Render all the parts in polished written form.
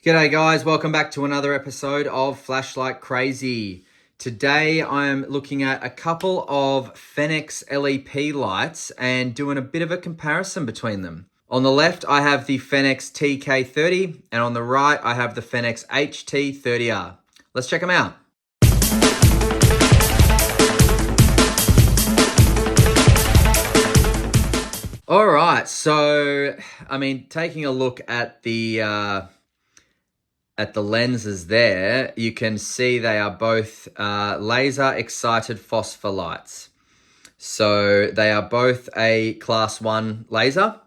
G'day guys, welcome back to another episode of Flashlight Crazy. Today I'm looking at a couple of Fenix LEP lights and doing a bit of a comparison between them. On the left I have the Fenix TK30 and on the right I have the Fenix HT30R. Let's check them out. All right, so taking a look at the lenses there, you can see they are both laser excited phosphor lights. So they are both a class 1 laser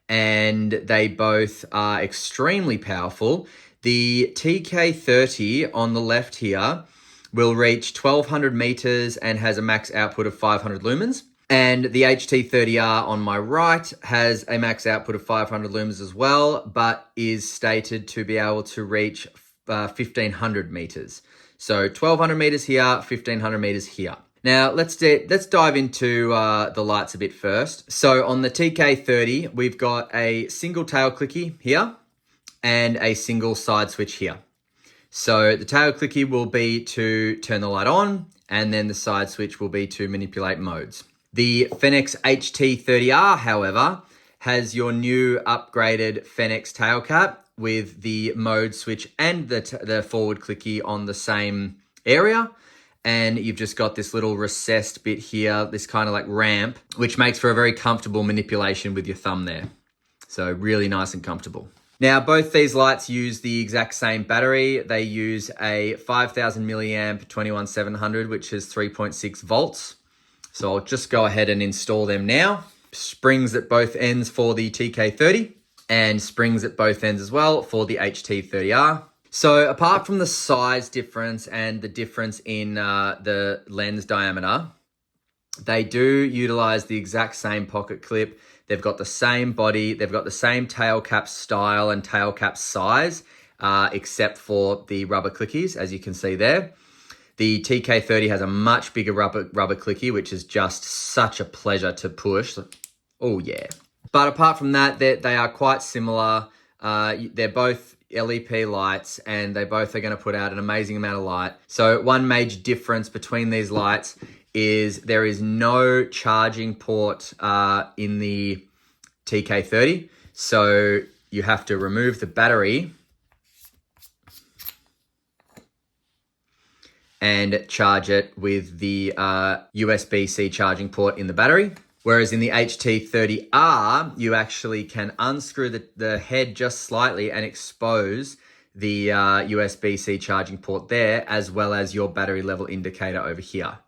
and they both are extremely powerful. The TK30 on the left here will reach 1200 meters and has a max output of 500 lumens. And the HT30R on my right has a max output of 500 lumens as well, but is stated to be able to reach 1500 meters. So 1200 meters here, 1500 meters here. Now let's dive into the lights a bit first. So on the TK30, we've got a single tail clicky here and a single side switch here. So the tail clicky will be to turn the light on, and then the side switch will be to manipulate modes. The Fenix HT30R, however, has your new upgraded Fenix tail cap with the mode switch and the forward clicky on the same area. And you've just got this little recessed bit here, this kind of like ramp, which makes for a very comfortable manipulation with your thumb there. So really nice and comfortable. Now, both these lights use the exact same battery. They use a 5000 milliamp 21700, which is 3.6 volts. So I'll just go ahead and install them now. Springs at both ends for the TK30 and springs at both ends as well for the HT30R. So apart from the size difference and the difference in the lens diameter, they do utilize the exact same pocket clip. They've got the same body. They've got the same tail cap style and tail cap size, except for the rubber clickies, as you can see there. The TK30 has a much bigger rubber clicky, which is just such a pleasure to push. Oh yeah. But apart from that, they are quite similar. They're both LEP lights and they both are going to put out an amazing amount of light. So one major difference between these lights is there is no charging port in the TK30. So you have to remove the battery and charge it with the USB-C charging port in the battery. Whereas in the HT30R, you actually can unscrew the head just slightly and expose the USB-C charging port there, as well as your battery level indicator over here.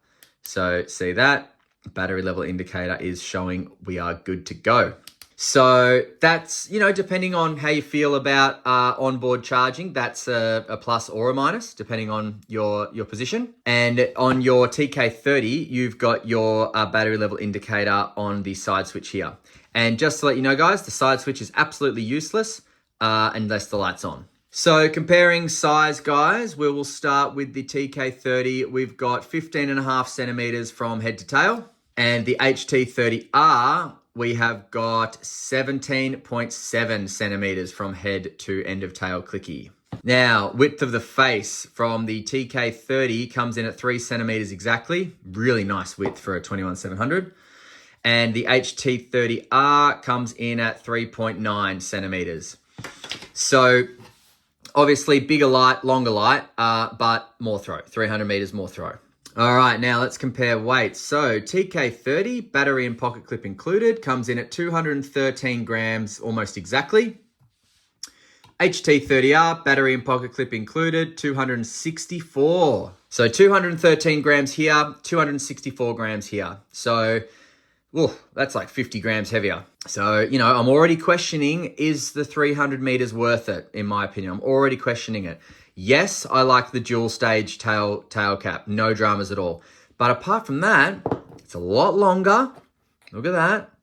So see that? Battery level indicator is showing we are good to go. So that's, depending on how you feel about onboard charging, that's a plus or a minus, depending on your position. And on your TK30, you've got your battery level indicator on the side switch here. And just to let you know, guys, the side switch is absolutely useless unless the light's on. So comparing size, guys, we will start with the TK30. We've got 15.5 centimeters from head to tail. And the HT30R, we have got 17.7 centimeters from head to end of tail clicky. Now, width of the face from the TK30 comes in at 3 centimeters exactly. Really nice width for a 21700. And the HT30R comes in at 3.9 centimeters. So obviously bigger light, longer light, but more throw, 300 meters more throw. All right, now let's compare weights. So TK30, battery and pocket clip included, comes in at 213 grams almost exactly. HT30R, battery and pocket clip included, 264. So 213 grams here, 264 grams here. So, that's like 50 grams heavier. So, I'm already questioning, is the 300 meters worth it, in my opinion? I'm already questioning it. Yes, I like the dual stage tail cap, no dramas at all. But apart from that, it's a lot longer. Look at that.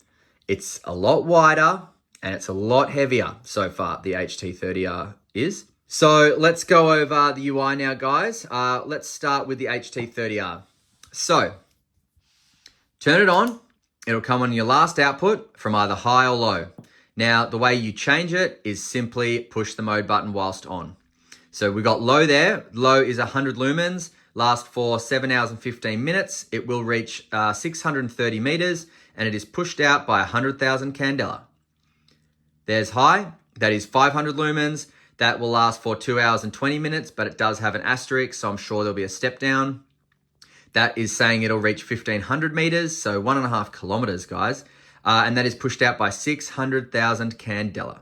It's a lot wider and it's a lot heavier so far, the HT30R is. So let's go over the UI now, guys. Let's start with the HT30R. So turn it on. It'll come on your last output from either high or low. Now, the way you change it is simply push the mode button whilst on. So we got low there. Low is 100 lumens, lasts for 7 hours and 15 minutes. It will reach 630 meters, and it is pushed out by 100,000 candela. There's high, that is 500 lumens. That will last for 2 hours and 20 minutes, but it does have an asterisk, so I'm sure there'll be a step down. That is saying it'll reach 1,500 meters, so 1.5 kilometers, guys. And that is pushed out by 600,000 candela.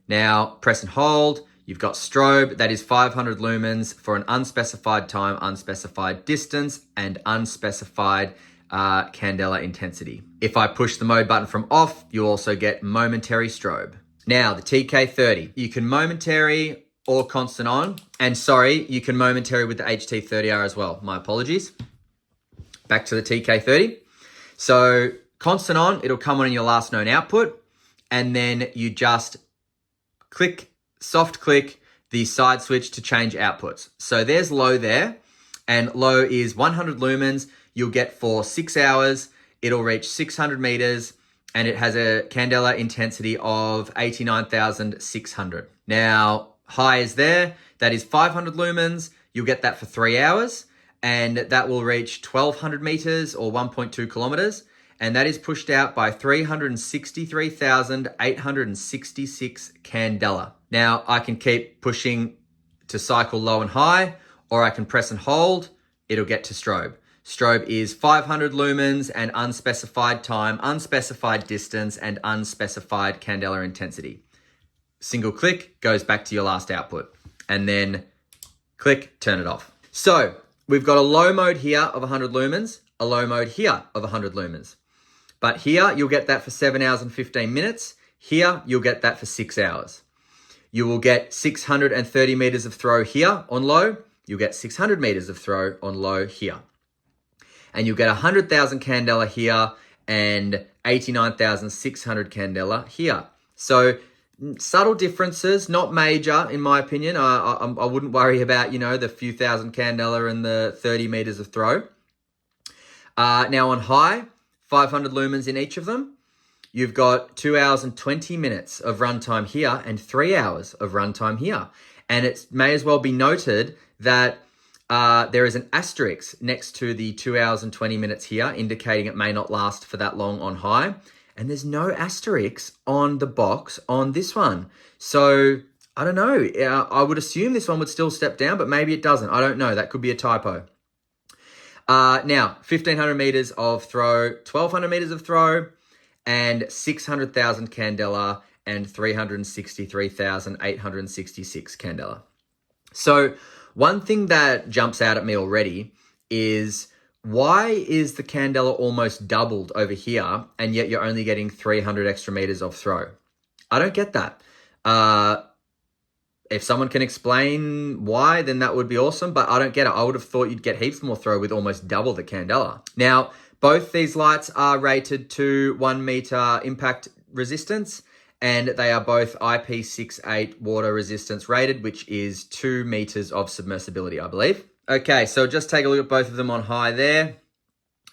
Now, press and hold. You've got strobe, that is 500 lumens for an unspecified time, unspecified distance, and unspecified candela intensity. If I push the mode button from off, you also get momentary strobe. Now, the TK30. You can momentary or constant on. And sorry, you can momentary with the HT30R as well. My apologies. Back to the TK30. So, constant on, it'll come on in your last known output. And then you just soft click the side switch to change outputs. So there's low there, and low is 100 lumens. You'll get for 6 hours, it'll reach 600 meters, and it has a candela intensity of 89,600. Now, high is there, that is 500 lumens. You'll get that for 3 hours, and that will reach 1,200 meters or 1.2 kilometers. And that is pushed out by 363,866 candela. Now, I can keep pushing to cycle low and high, or I can press and hold, it'll get to strobe. Strobe is 500 lumens and unspecified time, unspecified distance, and unspecified candela intensity. Single click goes back to your last output, and then click, turn it off. So, we've got a low mode here of 100 lumens, a low mode here of 100 lumens. But here, you'll get that for 7 hours and 15 minutes. Here, you'll get that for 6 hours. You will get 630 meters of throw here on low. You'll get 600 meters of throw on low here. And you'll get 100,000 candela here and 89,600 candela here. So subtle differences, not major in my opinion. I wouldn't worry about, the few thousand candela and the 30 meters of throw. Now on high, 500 lumens in each of them. You've got 2 hours and 20 minutes of runtime here and 3 hours of runtime here. And it may as well be noted that there is an asterisk next to the 2 hours and 20 minutes here, indicating it may not last for that long on high. And there's no asterisk on the box on this one. So I don't know. I would assume this one would still step down, but maybe it doesn't. I don't know. That could be a typo. Now, 1,500 meters of throw, 1,200 meters of throw, and 600,000 candela and 363,866 candela. So one thing that jumps out at me already is, why is the candela almost doubled over here and yet you're only getting 300 extra meters of throw? I don't get that. If someone can explain why, then that would be awesome, but I don't get it. I would have thought you'd get heaps more throw with almost double the candela. Now, both these lights are rated to 1 meter impact resistance, and they are both IP68 water resistance rated, which is 2 meters of submersibility, I believe. Okay, so just take a look at both of them on high there.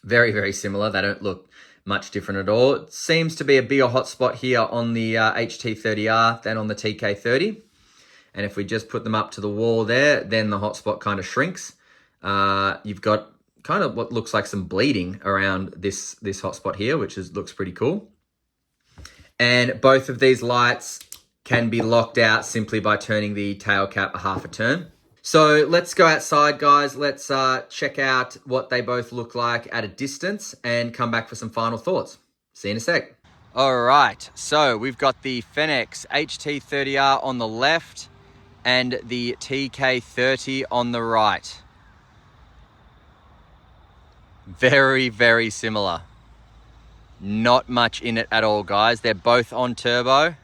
Very, very similar. They don't look much different at all. It seems to be a bigger hotspot here on the HT30R than on the TK30. And if we just put them up to the wall there, then the hotspot kind of shrinks. You've got kind of what looks like some bleeding around this hotspot here, which looks pretty cool. And both of these lights can be locked out simply by turning the tail cap a half a turn. So let's go outside, guys. Let's check out what they both look like at a distance and come back for some final thoughts. See you in a sec. All right, so we've got the Fenix HT30R on the left and the TK30 on the right. Very, very similar. Not much in it at all, guys. They're both on turbo.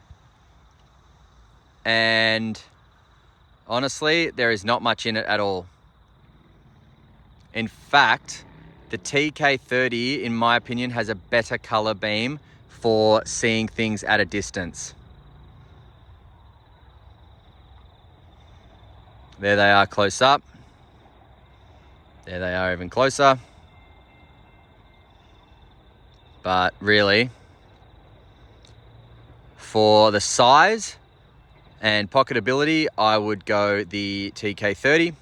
And honestly, there is not much in it at all. In fact, the TK30, in my opinion, has a better color beam for seeing things at a distance. There they are close up. There they are even closer. But really, For the size and pocketability, I would go the TK30,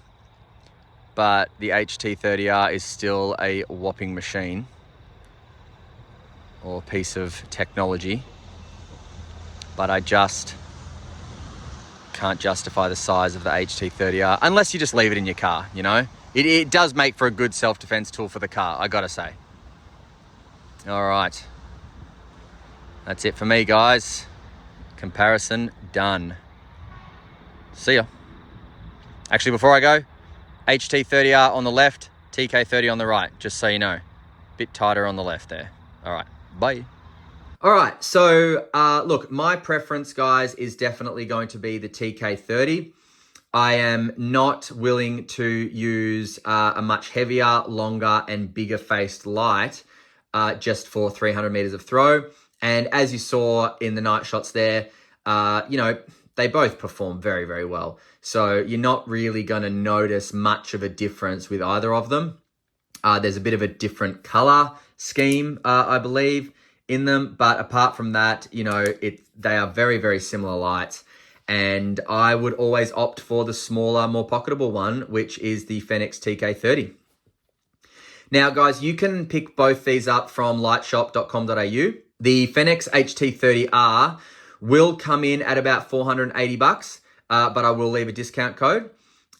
but the HT30R is still a whopping machine or piece of technology. But I just can't justify the size of the HT30R unless you just leave it in your car, you know? It does make for a good self-defense tool for the car, I gotta say. All right. That's it for me, guys. Comparison done. See ya. Actually, before I go, HT30R on the left, TK30 on the right, just so you know. Bit tighter on the left there. All right, bye. All right, so look, my preference, guys, is definitely going to be the TK30. I am not willing to use a much heavier, longer, and bigger faced light just for 300 meters of throw. And as you saw in the night shots there, you know, they both perform very, very well. So you're not really going to notice much of a difference with either of them. There's a bit of a different color scheme, I believe, in them. But apart from that, you know, they are very, very similar lights. And I would always opt for the smaller, more pocketable one, which is the Fenix TK30. Now, guys, you can pick both these up from lightshop.com.au. The Fenix HT30R will come in at about $480, but I will leave a discount code.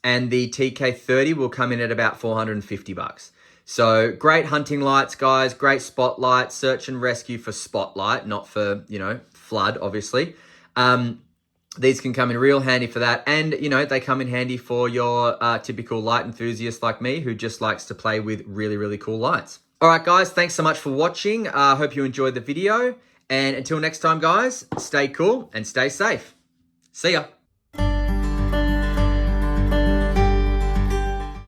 And the TK30 will come in at about $450. So great hunting lights, guys. Great spotlight, search and rescue for spotlight, not for, you know, flood, obviously. These can come in real handy for that. And, you know, they come in handy for your typical light enthusiast like me who just likes to play with really, really cool lights. All right, guys, thanks so much for watching. I hope you enjoyed the video. And until next time, guys, stay cool and stay safe. See ya.